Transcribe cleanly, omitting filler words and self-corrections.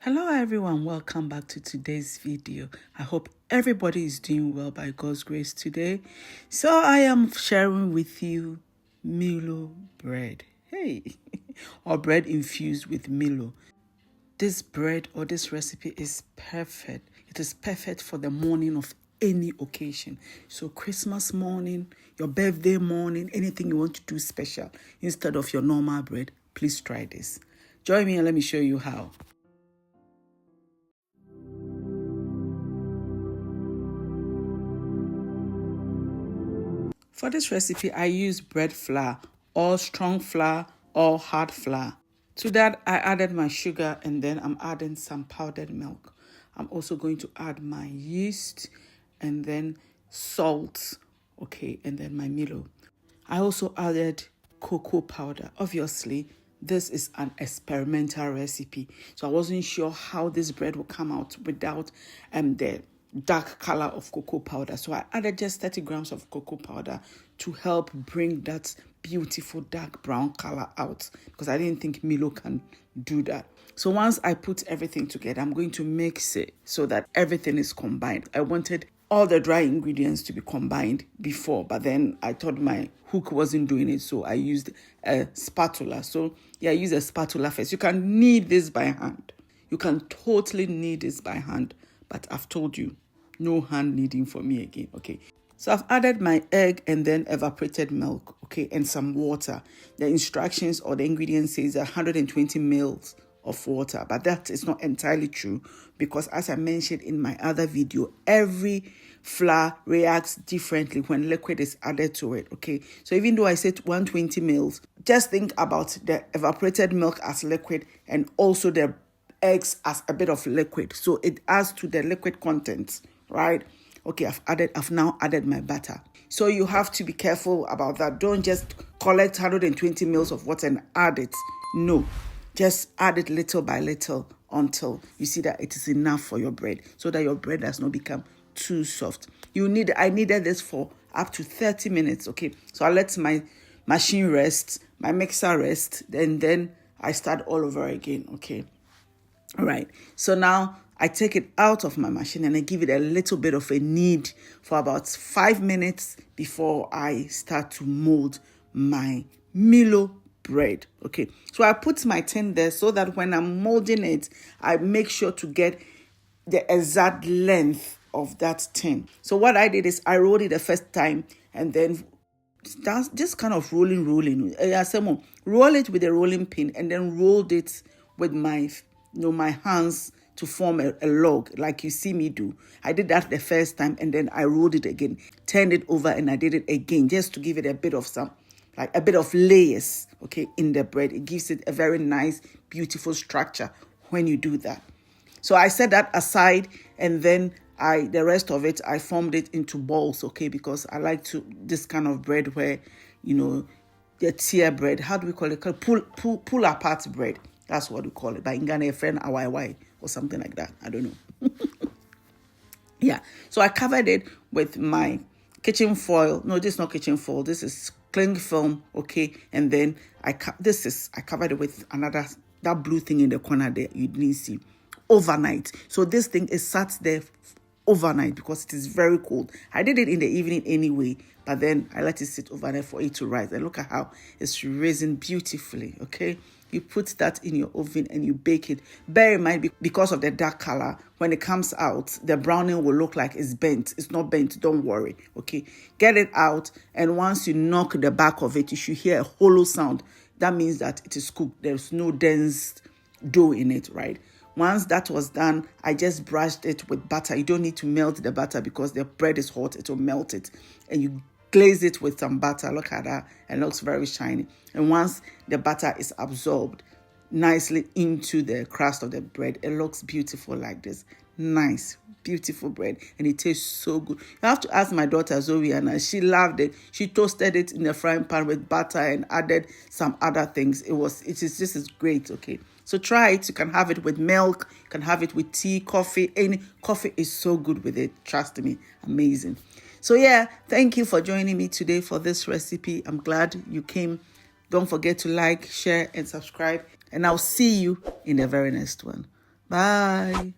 Hello everyone, welcome back to today's video. I hope everybody is doing well by God's grace today. So I am sharing with you Milo bread. Hey, or bread infused with Milo. This bread or this recipe is perfect. It is perfect for the morning of any occasion. So Christmas morning, your birthday morning, anything you want to do special instead of your normal bread, please try this. Join me and let me show you how. For this recipe, I use bread flour, or strong flour, or hard flour. To that, I added my sugar and then I'm adding some powdered milk. I'm also going to add my yeast and then salt, okay, and then my Milo. I also added cocoa powder. Obviously, this is an experimental recipe, so I wasn't sure how this bread will come out without the dark color of cocoa powder. So I added just 30 grams of cocoa powder to help bring that beautiful dark brown color out, because I didn't think Milo can do that. So once I put everything together, I'm going to mix it so that everything is combined. I wanted all the dry ingredients to be combined before, but then I thought my hook wasn't doing it, so I used a spatula. So yeah, I use a spatula first. You can knead this by hand. You can totally knead this by hand, but I've told you, no hand kneading for me again, okay? So I've added my egg and then evaporated milk, okay, and some water. The instructions or the ingredients says 120 mils of water, but that is not entirely true, because as I mentioned in my other video, every flour reacts differently when liquid is added to it, okay? So even though I said 120 mils, just think about the evaporated milk as liquid and also the eggs as a bit of liquid, so it adds to the liquid content, right? Okay, I've now added my butter. So you have to be careful about that. Don't just collect 120 mils of water and add it. No, just add it little by little until you see that it is enough for your bread, so that your bread does not become too soft. I needed this for up to 30 minutes, okay? So I let my machine rest, my mixer rest, and then I start all over again, okay? All right, so now I take it out of my machine and I give it a little bit of a knead for about 5 minutes before I start to mold my Milo bread, okay? So I put my tin there so that when I'm molding it, I make sure to get the exact length of that tin. So what I did is I rolled it the first time and then that's just kind of rolling. Roll it with a rolling pin and then rolled it with my hands to form a log like you see me do. I did that the first time and then I rolled it again, turned it over and I did it again just to give it a bit of layers, okay, in the bread. It gives it a very nice, beautiful structure when you do that. So I set that aside and then the rest of it, I formed it into balls, okay, because I like this kind of bread where, the tear bread, how do we call it? Pull apart bread. That's what we call it. By in Ghana, a friend, awai or something like that. I don't know. Yeah. So I covered it with my kitchen foil. No, this is not kitchen foil. This is cling film, okay? And then I covered it with that blue thing in the corner there. You didn't see. Overnight. So this thing is sat there overnight because it is very cold. I did it in the evening anyway, but then I let it sit overnight for it to rise. And look at how it's rising beautifully, okay? You put that in your oven and you bake it. Bear in mind, because of the dark color, when it comes out, the browning will look like it's bent. It's not bent, don't worry, okay? Get it out, and once you knock the back of it, you should hear a hollow sound. That means that it is cooked. There's no dense dough in it, right? Once that was done, I just brushed it with butter. You don't need to melt the butter because the bread is hot. It will melt it. And you glaze it with some butter. Look at that. It looks very shiny. And once the butter is absorbed nicely into the crust of the bread, it looks beautiful like this. Nice, beautiful bread. And it tastes so good. You have to ask my daughter Zoe, and she loved it. She toasted it in the frying pan with butter and added some other things. This is great, okay? So try it. You can have it with milk. You can have it with tea, coffee. Any coffee is so good with it. Trust me. Amazing. So yeah, thank you for joining me today for this recipe. I'm glad you came. Don't forget to like, share, and subscribe. And I'll see you in the very next one. Bye.